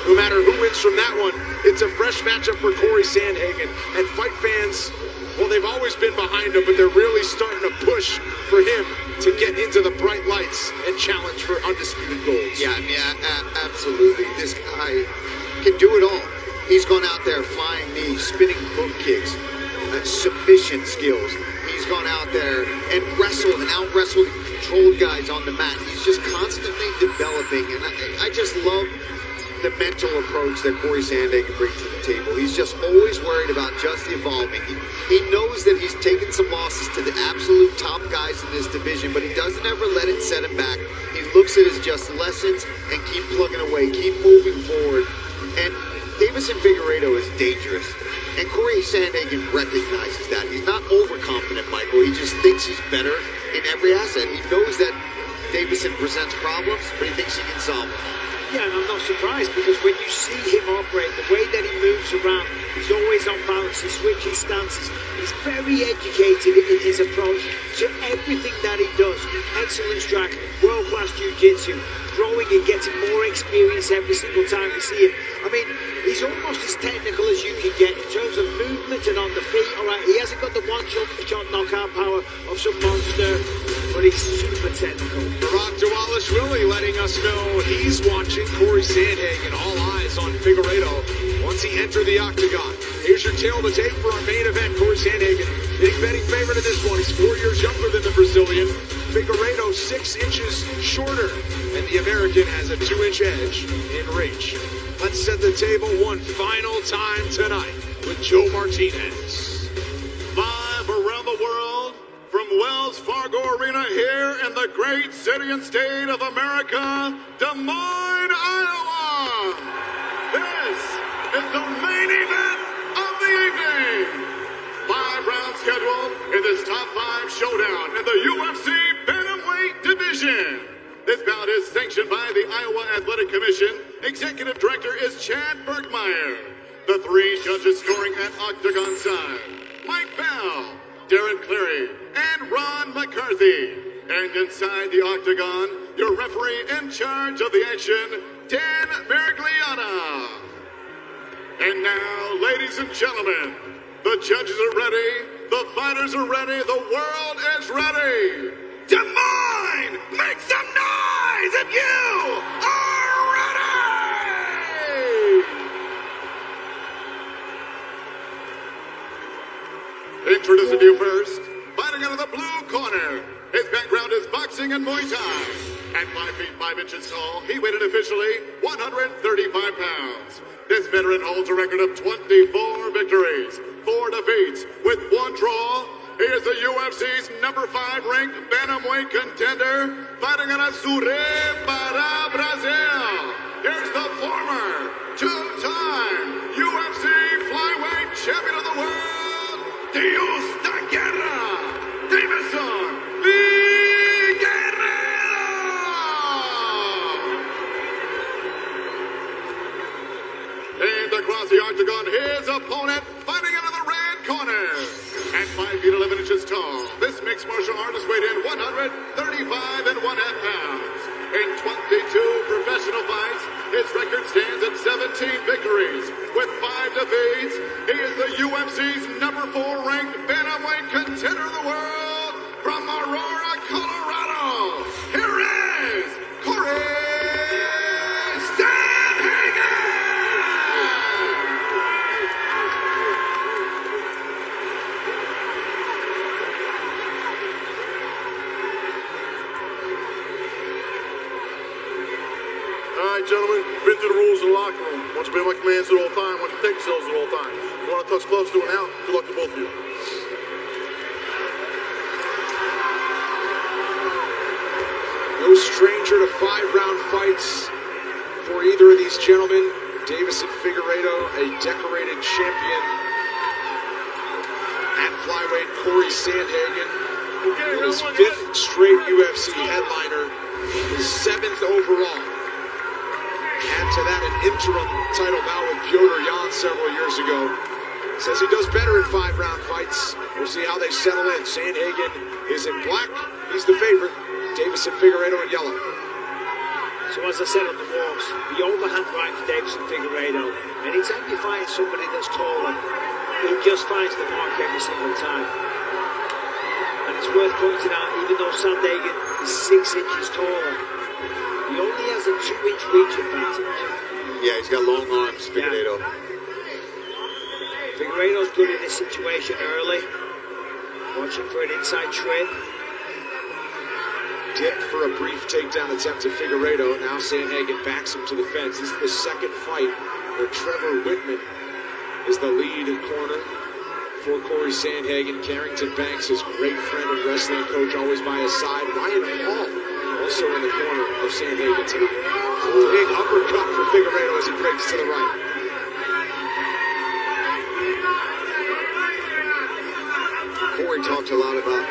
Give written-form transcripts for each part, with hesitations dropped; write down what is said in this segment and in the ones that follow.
no matter who wins from that one, it's a fresh matchup for Corey Sandhagen. And fight fans, well, they've always been behind him, but they're really starting to push for him to get into the bright lights and challenge for undisputed golds. Yeah, I mean, absolutely. This guy can do it all. He's gone out there flying knees, spinning boom kicks, submission skills. He's gone out there and wrestled and out-wrestled and controlled guys on the mat. He's just constantly developing, and I just love the mental approach that Corey Sandhagen brings to the table. He's just always worried about just evolving. He knows that he's taken some losses to the absolute top guys in this division, but he doesn't ever let it set him back. He looks at it as just lessons and keep plugging away, keep moving forward. And Deiveson Figueiredo is dangerous. And Corey Sandhagen recognizes that. He's not overconfident, Michael. He just thinks he's better in every asset. He knows that Deiveson presents problems, but he thinks he can solve them. Yeah, and I'm not surprised, because when you see him operate, the way that he moves around, he's always on balance, he's switching stances. He's very educated in his approach to everything that he does. Excellent striking, world-class jiu-jitsu, growing and getting more experience every single time we see him. I mean, he's almost as technical as you can get in terms of movement and on the feet. All right, he hasn't got the one-shot knockout power of some monster, but he's super technical. Rock Dwalishvili letting us know he's watching Corey Sandhagen. All eyes on Figueiredo once he entered the octagon. Here's your tail of the tape for our main event. Corey Sandhagen getting betting favorite in this one. He's 4 years younger than the Brazilian. Figueiredo 6 inches shorter, and the American has a 2-inch edge in reach. Let's set the table one final time tonight with Joe Martinez. Live around the world from Wells Fargo Arena here in the great city and state of America, Des Moines, Iowa. This is the main event of the evening. 5 rounds scheduled in this top 5 showdown in the UFC Bantamweight division. This bout is sanctioned by the Iowa Athletic Commission. Executive Director is Chad Bergmeyer. The 3 judges scoring at octagon side: Mike Bell, Darren Cleary, and Ron McCarthy. And inside the octagon, your referee in charge of the action, Dan Miragliata. And now, ladies and gentlemen, the judges are ready, the fighters are ready, the world is ready. Des Moines, make some noise if you are ready! Introducing you first, fighting out of the blue corner. His background is boxing and Muay Thai. At 5 feet 5 inches tall, he weighed officially 135 pounds. This veteran holds a record of 24 victories, 4 defeats, with 1 draw. He is the UFC's number 5 ranked bantamweight contender, fighting out of Suré para Brazil. Here's the former 2-time UFC flyweight champion of the world, Dios da Guerra, Deiveson Figueiredo. And across the octagon, his opponent, fighting out of the red corner. At 5 feet 11 inches tall, this mixed martial artist weighed in 135 and 1/2 pounds. In 22 professional fights, his record stands at 17 victories. With 5 defeats, he is the UFC's number 4 ranked bantamweight contender of the world. From Aurora, Colorado, here is Corey Sandhagen! All right, gentlemen, been through the rules of the locker room. Want you to obey my commands at all time. Want you to take yourselves at all time. If you want to touch gloves, do it now. Good luck to both of you. No stranger to 5-round fights for either of these gentlemen. Deiveson Figueiredo, a decorated champion at flyweight. Corey Sandhagen, in his 5th straight UFC headliner, his 7th overall. Add to that an interim title bout with Piotr Jan several years ago. Says he does better in 5-round fights. We'll see how they settle in. Sandhagen is in black. He's the favorite. Deiveson Figueiredo in yellow. So as I said on the walks, the overhand right for Davison Figueiredo. Anytime you find somebody that's taller, he just finds the mark every single time. And it's worth pointing out, even though Sandhagen is 6 inches taller, he only has a 2-inch reach advantage. Yeah, he's got long arms, Figueiredo. Yeah. Figueiredo's good in this situation early. Watching for an inside trip. Dipped for a brief takedown attempt to Figueiredo. Now Sandhagen backs him to the fence. This is the second fight where Trevor Whitman is the lead corner for Corey Sandhagen. Carrington Banks, his great friend and wrestling coach, always by his side. Ryan Hall also in the corner of Sandhagen tonight. Big uppercut for Figueiredo as he breaks to the right. Corey talked a lot about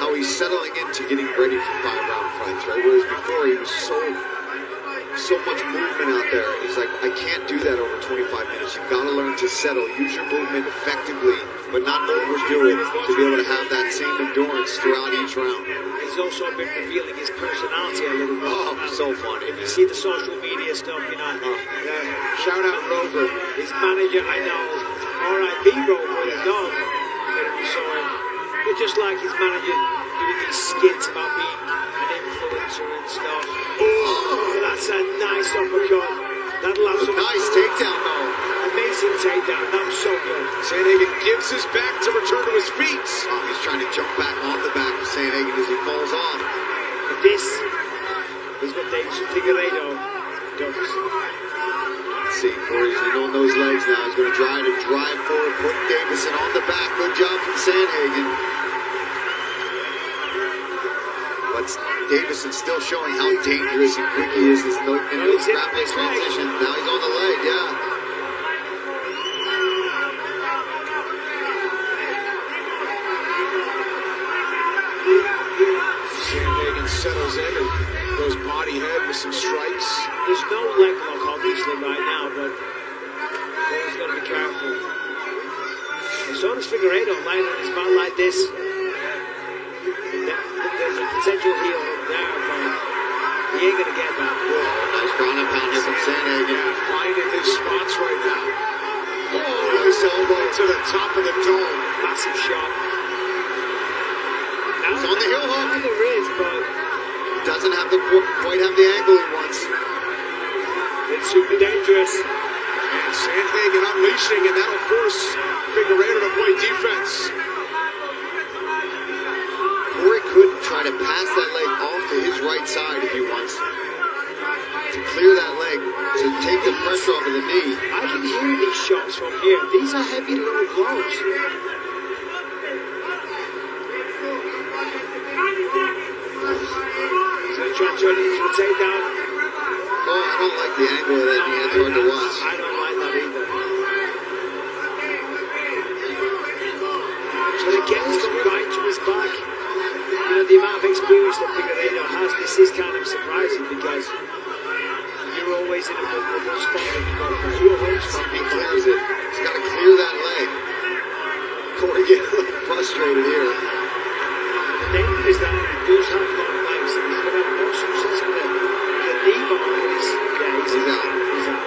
how he's settling into getting ready for 5-round fights, right? Whereas before he was so much movement out there. He's like, I can't do that over 25 minutes. You've got to learn to settle, use your movement effectively, but not overdo it to be able to have that same endurance throughout each round. He's also been revealing his personality a little bit. Oh, so funny. If you see the social media stuff, you know, Shout out Rover. his manager, I know, R.I.P. Rover, you know, we saw him. But just like his manager doing these skits about being an influencer and stuff. Oh, that's a nice uppercut. That'll have some Nice takedown, though. amazing takedown. That was so good. Sandhagen gives his back to return to his feet. Oh, he's trying to jump back on the back of Sandhagen as he falls off. But this is what Davison Figueiredo does. Let's see, Corey's on those legs now. He's going to try to drive forward, put Davison on the back. Good job from Sandhagen. But Davison's still showing how dangerous and quick he is in those grappling transitions. Now he's on the leg, yeah. Sandhagen settles in and goes body head with some strikes. There's no leg lock obviously right now, but Corey's got to be careful. And so does Figueiredo lying on his back like this. There's a potential heel hook there, but he ain't going to get that. Whoa, nice ground and pound here from Sandhagen. Finding his spots right now. Oh, nice elbow to the top of the dome. Massive shot. Now, He's on the heel hook. There is, but Doesn't have quite have the angle he wants. it's super dangerous. And Sandhagen unleashing, and that'll force Figueiredo to play defense. Corey could try to pass that leg off to his right side if he wants to clear that leg, to take the pressure off of the knee. I can hear these shots from here. These are heavy little blows. He's going to try and turn it into a takedown. Oh, I don't like the angle of that knee. It's hard to watch. I don't like that either. But again, he's got right to his back. You know, the amount of experience that Figueiredo has, this is kind of surprising because you're always in a vulnerable spot when you go for your home spot. He clears it. He's got to clear that leg. Corey getting a little frustrated here. The danger is that he does have long legs and he's going to have more success with it. The knee bar is, He's out. He's out.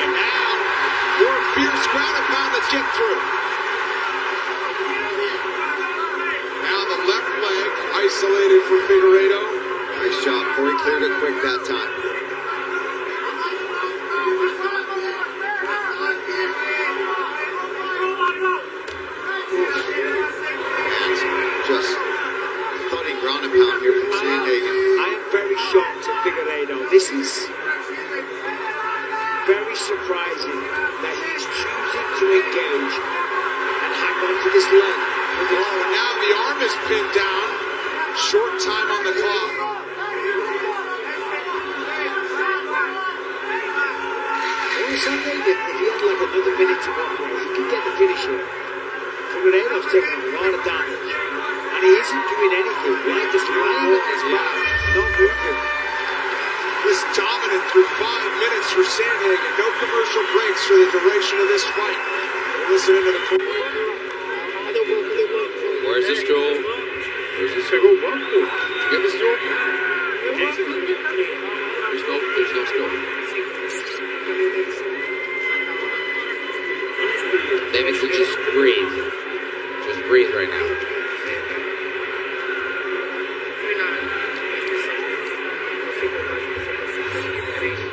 And now, more fierce ground and pound that's getting through. Now the left leg isolated for Figueiredo. Nice job. Corey cleared it quick that time. And just thudding ground and pound here from Sandhagen. I am very shocked at Figueiredo. This is very surprising that he's choosing to engage and hang on to this leg. Oh, now the arm is pinned down. Short time on the clock. Sandhagen, if he had like another minute to operate, he could get the finish here. Figueiredo's taking a lot of damage, and he isn't doing anything. Right? Just lying on his back, not moving. This dominant through 5 minutes for Sandhagen. No commercial breaks for the duration of this fight. Listen into the call. Where's the stool? Where's the stool? Give the stool. David, so just breathe. Just breathe right now.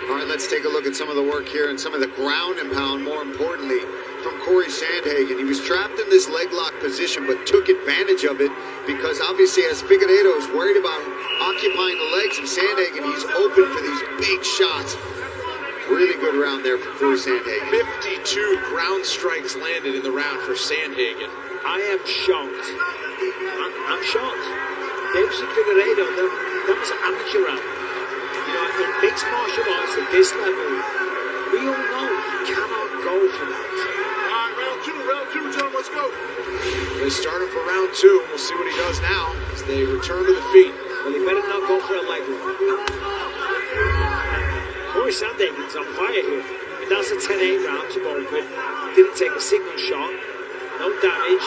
All right, let's take a look at some of the work here and some of the ground and pound, more importantly, from Corey Sandhagen. He was trapped in this leg lock position, but took advantage of it because obviously as Figueiredo is worried about occupying the legs of Sandhagen, he's open for these big shots. Really good round there for Corey Sandhagen. 52 ground strikes landed in the round for Sandhagen. I am shocked. I'm shocked. Davidson Figueiredo, that was an amateur round. You know, in mixed martial arts at this level, we all know you cannot go for that. All right, round two, John, let's go. They start him for round 2. We'll see what he does now as they return to the feet. Well, he better not go for a leg lock. Corey Sandhagen's on fire here. I mean, that's a 10-8 round to go with. Didn't take a single shot. No damage.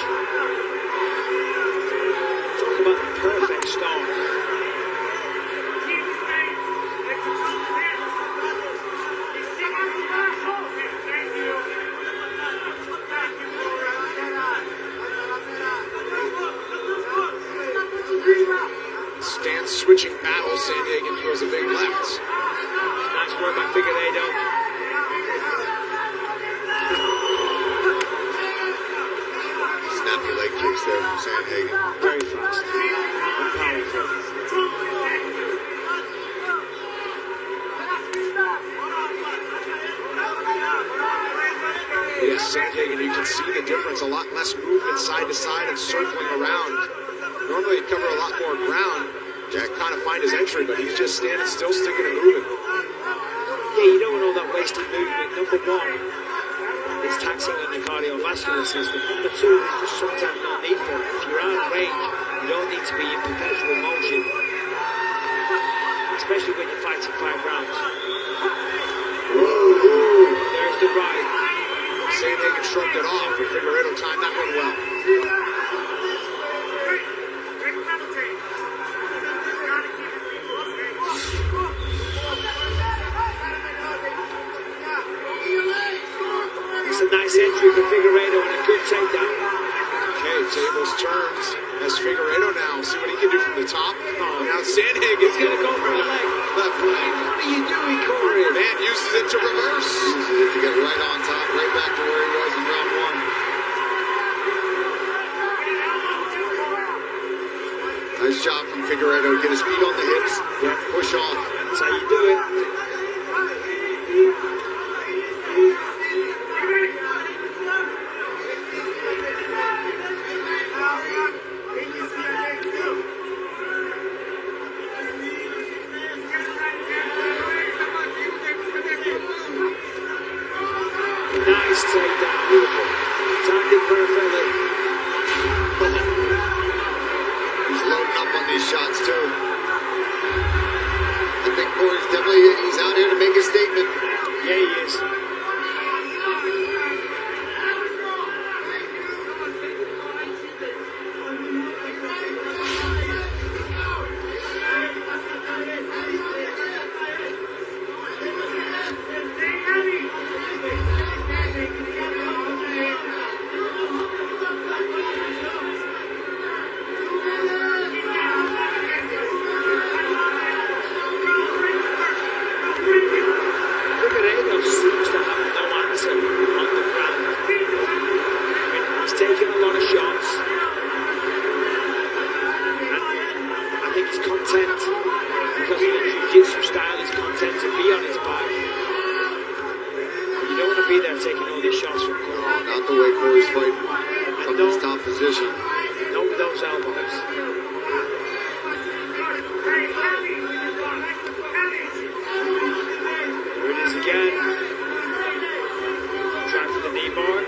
Talk about the perfect start. Stance switching battle. Sandhagen throws a big left. Nice work by Figueiredo. Snappy leg kicks there from Sandhagen. Very fast. And powerful. Yes, Sandhagen, you can see the difference. A lot less movement side to side and circling around. Normally he'd cover a lot more ground. Jack kind of find his entry, but he's just standing still, sticking and moving. Yeah, you don't want all that wasted movement. Number one, it's taxing on your cardiovascular system. Number two, there's just sometimes no need for it. If you're out of range, you don't need to be in perpetual motion. Especially when you're fighting 5 rounds. Whoa. There's the right. Sandhagen shrugged it off, but Figueiredo timed that one well. It's a nice entry for Figueiredo and a good takedown. Okay, tables turns as Figueiredo now. See what he can do from the top. Oh, now Sandhagen's He's gonna go for a leg. left leg. What are you doing, Corey? Man uses it to reverse. Uses it to get right on top, right back to where he was in round 1. Nice job from Figueiredo. Get his feet on the hips. Yeah. Push off. That's how you do it. Nice takedown. Beautiful. Timed it perfectly. He's loading up on these shots too. I think Corey's definitely, he's out here to make a statement. Yeah, he is. Figueiredo seems to have no answer on the ground. I mean, he's taking a lot of shots. And I think he's content because of the jiu-jitsu style. He's content to be on his back. You don't want to be there taking all these shots from Corey. No, not the way Corey's fighting from No. his top position. Not with those elbows. There it is again. Trying for the knee bar.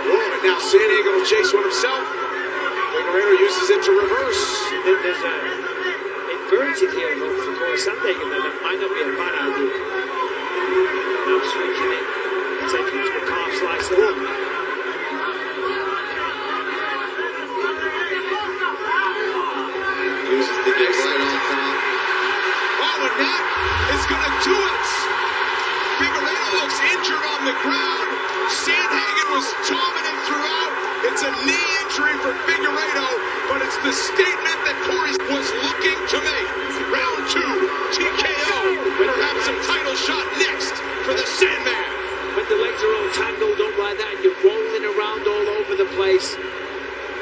Whoa, and now Sandhagen will chase one himself. Figueiredo uses it to reverse. Then there's a inverted heel hook for Corey Sandhagen that might not be a bad idea. Now switching it, taking it to a calf slice hook. Uses to get right on top. Oh, and that is going to do it. Figueiredo looks injured on the ground. Sandhagen was dominant throughout. It's a knee injury for Figueiredo, but it's the statement that Corey was looking to make. Round 2, TKO. Perhaps a title shot next for the Sandman. When the legs are all tangled up like that and you're rolling around all over the place,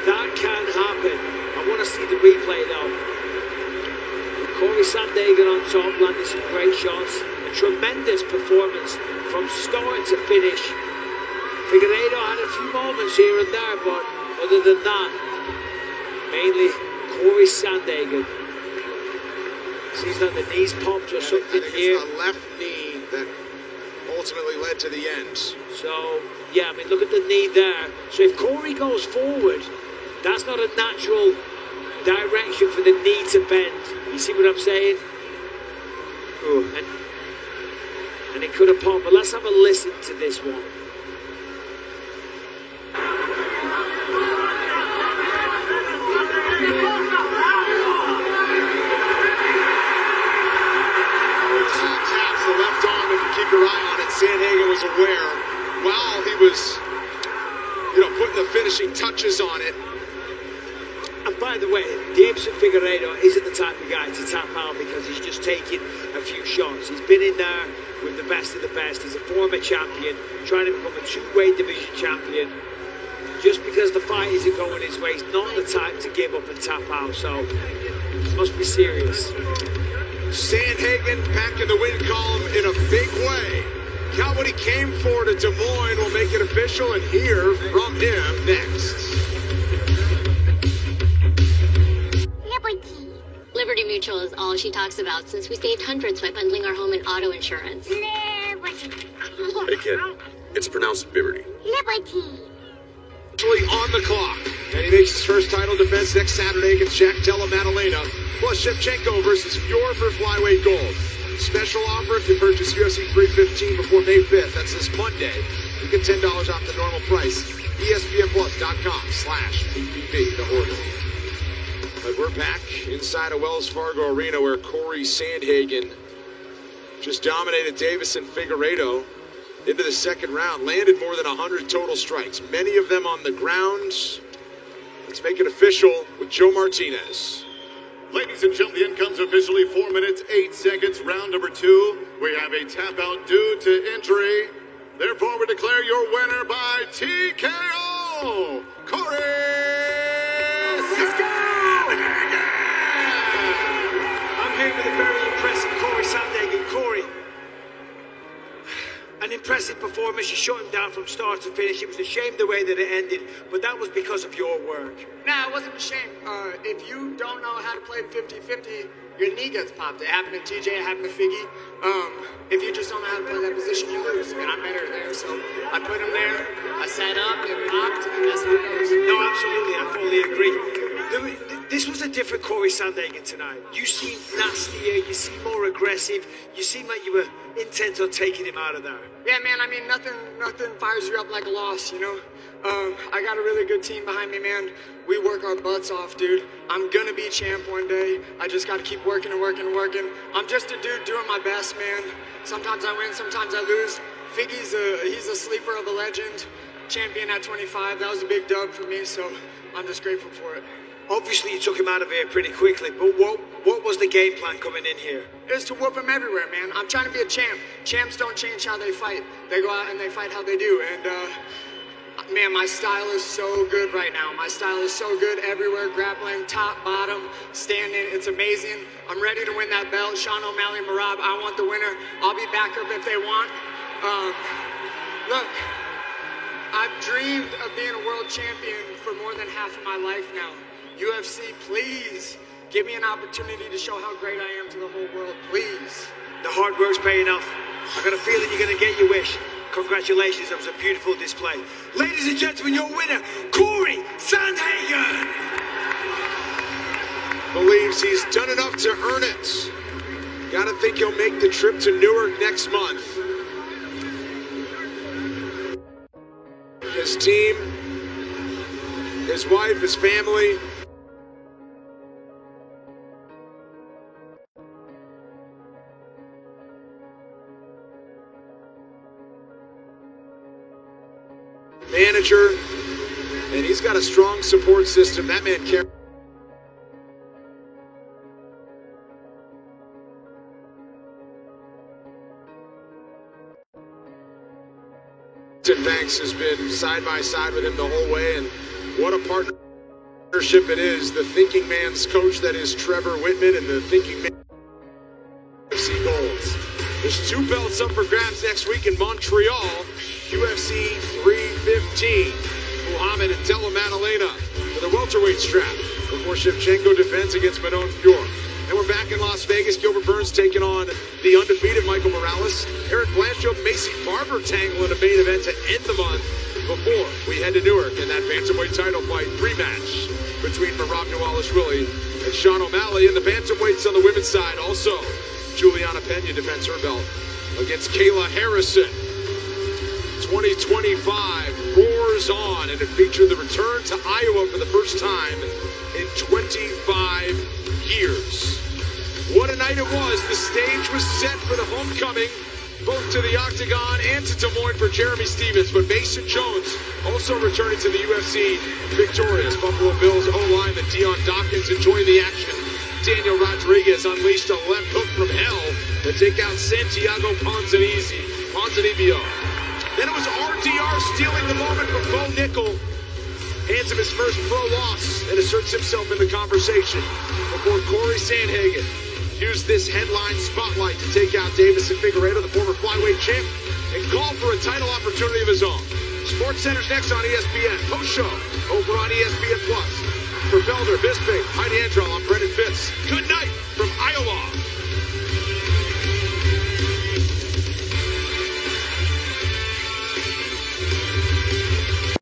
that can happen. I want to see the replay though. Corey Sandhagen on top, landing some great shots. A tremendous performance from start to finish. Figueiredo had a few moments here and there, but other than that, mainly Corey Sandhagen. Seems like the knees popped or something here. It's the left knee that ultimately led to the end. So, yeah, I mean, look at the knee there. So if Corey goes forward, that's not a natural direction for the knee to bend. You see what I'm saying? Ooh. And it could have popped, but let's have a listen to this one. Taps the left arm, if you keep your eye on it. Sandhagen was aware while he was, putting the finishing touches on it. And by the way, Davidson Figueiredo isn't the type of guy to tap out because he's just taking a few shots. He's been in there with the best of the best. He's a former champion, trying to become a two-weight division champion. Just because the fight isn't going his way, he's not the type to give up and tap out. So, it must be serious. Sandhagen back in the win column in a big way. Got what he came for to Des Moines. We'll make it official and hear from him next. Liberty Mutual is all she talks about since we saved hundreds by bundling our home and auto insurance. Liberty. Hey kid, it's pronounced Liberty. Liberty. Actually on the clock. And he makes his first title defense next Saturday against Jack Della Maddalena. Plus Shevchenko versus Fior for flyweight gold. Special offer if you purchase UFC 315 before May 5th. That's this Monday. You get $10 off the normal price. ESPNplus.com/PPV to order. But we're back inside of Wells Fargo Arena where Corey Sandhagen just dominated Davison Figueiredo into the second round. Landed more than 100 total strikes, many of them on the ground. Let's make it official with Joe Martinez. Ladies and gentlemen, the end comes officially 4 minutes, 8 seconds, round number 2. We have a tap out due to injury. Therefore, we declare your winner by TKO, Corey Sandhagen. I'm here with a very impressive Corey Sandhagen. Corey, an impressive performance. You shut him down from start to finish. It was a shame the way that it ended, but that was because of your work. Nah, it wasn't a shame. If you don't know how to play 50-50, your knee gets popped. It happened to TJ, it happened to Figgy. If you just don't know how to play that position, you lose. And I'm better there. So I put him there, I sat up, it popped, and that's how it goes. No, absolutely, I fully agree. This was a different Corey Sandhagen tonight. You seemed nastier, you seemed more aggressive, you seemed like you were intent on taking him out of there. Yeah, man, I mean, nothing fires you up like a loss, you know? I got a really good team behind me, man. We work our butts off, dude. I'm gonna be champ one day. I just gotta keep working and working and working. I'm just a dude doing my best, man. Sometimes I win, sometimes I lose. Figgy's he's a sleeper of a legend. Champion at 25, that was a big dub for me, so I'm just grateful for it. Obviously, you took him out of here pretty quickly, but what was the game plan coming in here? Is to whoop him everywhere, man. I'm trying to be a champ. Champs don't change how they fight. They go out and they fight how they do. And, man, my style is so good right now. My style is so good everywhere. Grappling, top, bottom, standing. It's amazing. I'm ready to win that belt. Sean O'Malley, Marab, I want the winner. I'll be backup if they want. Look, I've dreamed of being a world champion for more than half of my life now. UFC, please give me an opportunity to show how great I am to the whole world, please. The hard work's paying off. I got a feeling you're going to get your wish. Congratulations, that was a beautiful display. Ladies and gentlemen, your winner, Corey Sandhagen. Believes he's done enough to earn it. Gotta think he'll make the trip to Newark next month. His team, his wife, his family. manager, and he's got a strong support system. That man carries. Banks has been side by side with him the whole way, and what a partnership it is. The thinking man's coach, that is Trevor Whitman, and the thinking man UFC goals. There's 2 belts up for grabs next week in Montreal. UFC 315. Muhammad and Della Maddalena for the welterweight strap before Shevchenko defends against Manon Fior. And we're back in Las Vegas. Gilbert Burns taking on the undefeated Michael Morales. Eric Blanchard, Macy Barber tangle in a main event to end the month before we head to Newark in that bantamweight title fight rematch between Merab Dvalishvili and Sean O'Malley. And the bantamweights on the women's side also. Juliana Pena defends her belt against Kayla Harrison. 2025 roars on, and it featured the return to Iowa for the first time in 25 years. What a night it was. The stage was set for the homecoming, both to the Octagon and to Des Moines for Jeremy Stevens, but Mason Jones also returning to the UFC victorious. Buffalo Bills O-lineman Deion Dawkins enjoying the action. Daniel Rodriguez unleashed a left hook from hell to take out Santiago Ponzinibbio. Then it was RDR stealing the moment from Bo Nickel. Hands him his first pro loss and asserts himself in the conversation before Corey Sandhagen used this headline spotlight to take out Davison Figueiredo, the former flyweight champ, and call for a title opportunity of his own. Sports Center's next on ESPN. Post show over on ESPN Plus. For Felder, Bisping, Heidi Andrell, I'm Brendan Fitz. Good night.